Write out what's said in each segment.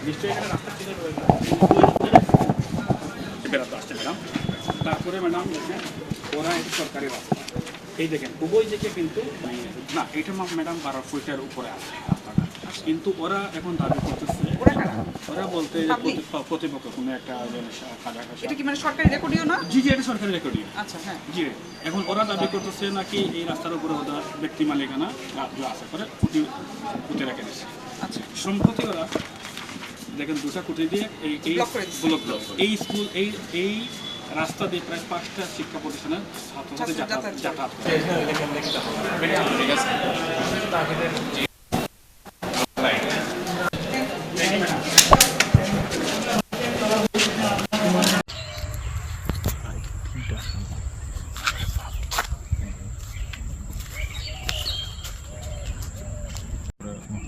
নিশ্চয়ই এখানে রাস্তা ছিল বেড়াতে আসছে ম্যাডাম। তারপরে ম্যাডাম দেখেন ওরা এটা সরকারি রাস্তা, এই দেখেন উভয় দিকে কিন্তু না এটা ম্যাডাম 12 ফুটের উপরে আছে রাস্তাটা, কিন্তু ওরা এখন দাবি করতেছে, ওরা বলতে প্রতিপক্ষ কোনো একটা এটা কি মানে সরকারি রেকর্ডিও না? জি জি এটা সরকারি রেকর্ডিও। আচ্ছা হ্যাঁ জি এখন ওরা দাবি করতেছে নাকি এই রাস্তার উপরে ওদের ব্যক্তি মালিকানা আছে করে পুঁতে রেখে দিচ্ছে। আচ্ছা সম্প্রতি ওরা দেখেন দুটা কুটি দিয়ে এই ব্লক এই স্কুল এই রাস্তা দিয়ে প্রায় 5টা শিক্ষা প্রতিষ্ঠানের ছাত্রছাত্রী যাতায়াত করে।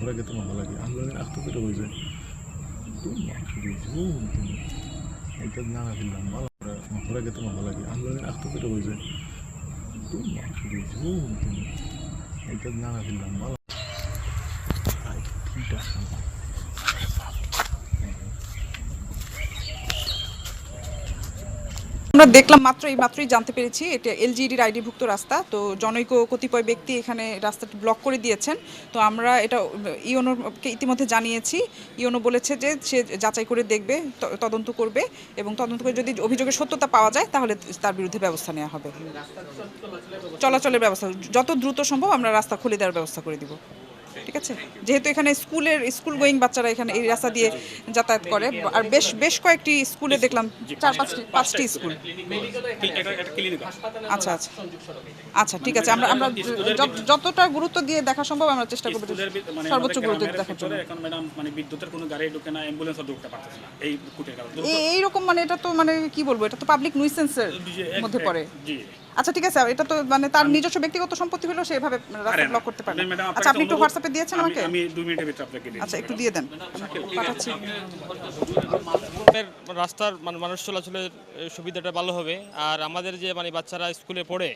Mahalaga ito mahalaga. Ang lang akto ko daw isa. Ito na nga sila. Mahalaga ito mahalaga. Ang lang akto ko daw isa. Ito na nga sila. Ay, tidak. আমরা দেখলাম মাত্রই জানতে পেরেছি এটা এলজিইডির আইডিভুক্ত রাস্তা। তো জনৈক কতিপয় ব্যক্তি এখানে রাস্তাটি ব্লক করে দিয়েছেন। তো আমরা এটা ইওনোকে ইতিমধ্যে জানিয়েছি। ইওনো বলেছে যে সে যাচাই করে দেখবে, তদন্ত করবে এবং তদন্ত করে যদি অভিযোগের সত্যতা পাওয়া যায় তাহলে তার বিরুদ্ধে ব্যবস্থা নেওয়া হবে। চলাচলের ব্যবস্থা যত দ্রুত সম্ভব আমরা রাস্তা খুলে দেওয়ার ব্যবস্থা করে দিব। ঠিক আছে, যেহেতু এখানে স্কুল গোয়িং বাচ্চারা এখানে এই রাস্তা দিয়ে যাতায়াত করে, আর বেশ কয়েকটি স্কুলে দেখলাম 4-5টি স্কুল। আচ্ছা আচ্ছা আচ্ছা ঠিক আছে, আমরা যতটা গুরুত্ব দিয়ে দেখা সম্ভব আমরা চেষ্টা করব সর্বোচ্চ গুরুত্ব দিয়ে দেখার জন্য। এখন ম্যাডাম মানে বিদ্যুতের কোনো গাড়ি ঢুকে না, অ্যাম্বুলেন্সও ঢুকতে পারতেছে না এই কুটির কারণে। এইরকম মানে এটা তো মানে কি বলবো, এটা তো পাবলিক নুইসেন্সের মধ্যে পড়ে। জি আচ্ছা ঠিক আছে, এটা তো মানে তার নিজস্ব ব্যক্তিগত সম্পত্তি হলেও সেভাবে রাস্তা ব্লক করতে পারে। আচ্ছা আপনি একটু হোয়াটসঅ্যাপে দিয়েছেন আমাকে? আমি 2 মিনিটের ভিতরে আপনাকে দিই। আচ্ছা একটু দিয়ে দেন, পাঠাচ্ছি। রাস্তার মানুষ চলাচলের সুবিধাটা ভালো হবে, আর আমাদের যে মানে বাচ্চারা স্কুলে পড়ে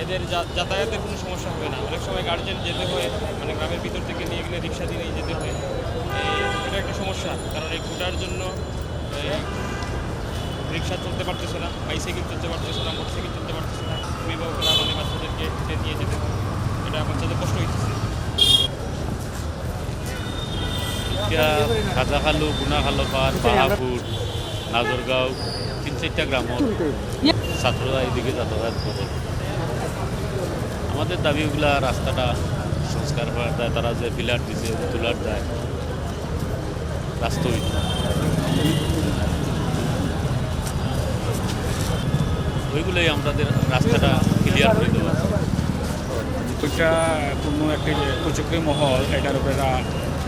এদের যাতায়াতের কোনো সমস্যা হবে না। অনেক সময় গার্জেন যেতে হয় মানে গ্রামের ভিতর থেকে নিয়ে গেলে রিক্সা দিয়ে যেতে হয়, এটা একটা সমস্যা। কারণ এই ঘোটার জন্য রিক্সা চলতে পারতেছে না, বাইসাইকেল চলতে পারতেছে না, মোটরসাইকেল চলতে পারতেছে না। অভিভাবকরা মানে বাচ্চাদেরকে নিয়ে যেতে হয়, এটা বাচ্চাদের কষ্ট হইতেছে। খাজাখালু, গুনাখালো পাড়, বাহাপুর, নাজরগাঁও 3-4টা গ্রামত ছাত্ররা এদিকে যাতায়াত করে। আমাদের দাবিগুলা রাস্তাটা সংস্কার করা যায়, তারা যে পিলার দিছে তোলার যায় রাস্তা ওইগুলোই আমাদের রাস্তাটা ক্লিয়ার করে দেওয়া। ওইটা কোনো একটি প্রযুক্তি মহল এটার উপরে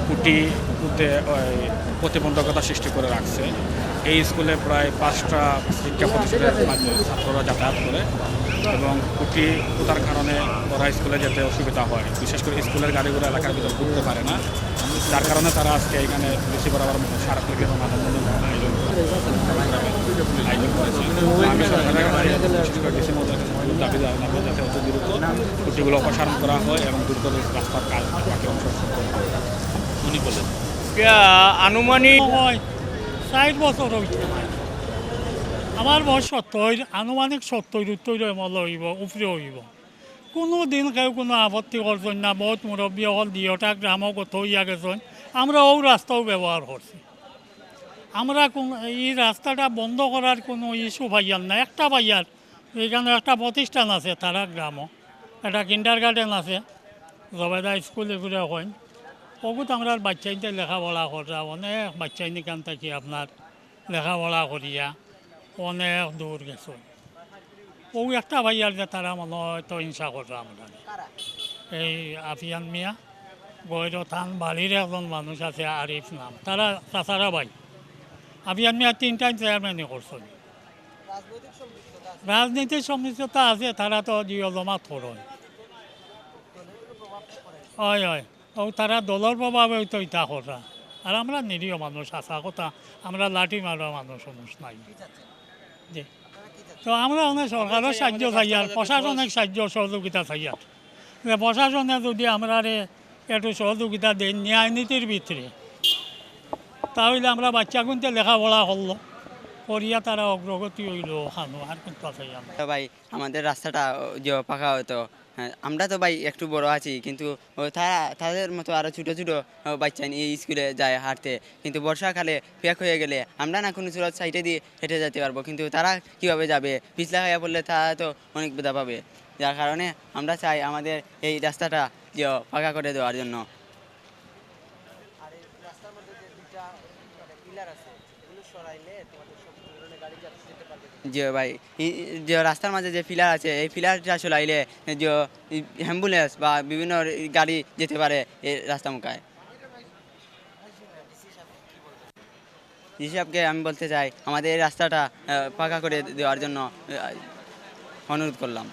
কুটিতে প্রতিবন্ধকতা সৃষ্টি করে রাখছে। এই স্কুলে প্রায় 5টা শিক্ষা প্রতিষ্ঠানের মাধ্যমে ছাত্ররা যাতায়াত করে এবং কুটি পোতার কারণে ওরা স্কুলে যেতে অসুবিধা হয়। বিশেষ করে স্কুলের গাড়িগুলো এলাকার ভিতর ঘুরতে পারে না, যার কারণে তারা আজকে এখানে বেশি বরাবর সারাদিকে এবং আয়োজন করেছে। আমি সরকারের ডিসি মহোদয়ের দাবি জানাবো যাতে অত দ্রুত কুটিগুলো অপসারণ করা হয় এবং দ্রুত রাস্তার কাজ বাকি অংশ উনি বলেন। আনুমানিক 60 বছর হইতে আমার বয়স 70, আনুমানিক 70-70 মল হইব, উপরে হইব। কোনো দিন কেউ কোনো আপত্তি করছেন না। বহুত মুরব্বী হল 2টা গ্রামও থইয়া গেছেন, আমরা ও রাস্তাও ব্যবহার করছি। আমরা এই রাস্তাটা বন্ধ করার কোনো ইস্যু ভাইয়ার না। একটা ভাইয়ার এখানে একটা প্রতিষ্ঠান আছে তারা গ্রামও, একটা কিন্ডার গার্ডেন আছে, জবেদা স্কুল এগুলো হয়। ওগুলো আমরা বাচ্চাইতে লেখাপড়া করা, অনেক বাচ্চাই নিকান থাকি আপনার লেখাপড়া করিয়া অনেক দূর গেছে। ও একটা ভাইয়ার যে তারা মনে হয় তো হিংসা করছে আমরা এই আফিয়ান মিয়া গৈর থান বাড়ির একজন মানুষ আছে আরিফ নাম তারা চাচারা ভাই আফিয়ান মিয়া 3 টাইম চেয়ারম্যানই করছেন রাজনীতির সম্পৃক্ততা আছে তারা তো জিও জমা থরণ হয় হয় ও তারা দলের প্রভাবে তো ইটা করা আর আমরা নিরীহ মানুষ আসা কথা আমরা লাঠি মারা মানুষ নাই জি তো আমরা অনেক সরকারের সাহায্য চাই আর প্রশাসনিক সাহায্য সহযোগিতা চাই আর প্রশাসনে যদি আমরা একটু সহযোগিতা দেয় ন্যায় নীতির ভিতরে তাহলে আমরা বাচ্চা গুনতে লেখাপড়া করলো করিয়া তারা অগ্রগতি হইল হানো আর কিন্তু চাই আমরা তো ভাই আমাদের রাস্তাটা যে পাকা হতো হ্যাঁ, আমরা তো ভাই একটু বড় আছি কিন্তু তাদের মতো আরও ছোটো ছোটো বাচ্চা নিয়ে স্কুলে যায় হাঁটতে কিন্তু বর্ষাকালে প্যাক হয়ে গেলে আমরা না কোনো সুরত সাইডে দিয়ে হেঁটে যেতে পারবো কিন্তু তারা কীভাবে যাবে পিছলা খাইয়া পড়লে তারা তো অনেক বেদা পাবে যার কারণে আমরা চাই আমাদের এই রাস্তাটা যে পাকা করে দেওয়ার জন্য। যে ভাই যে রাস্তার মাঝে যে পিলার আছে এই পিলারটা চলাইলে যে অ্যাম্বুলেন্স বা বিভিন্ন গাড়ি যেতে পারে এই রাস্তা মুখায়। ডিসি সাহেবকে আমি বলতে চাই আমাদের এই রাস্তাটা পাকা করে দেওয়ার জন্য অনুরোধ করলাম।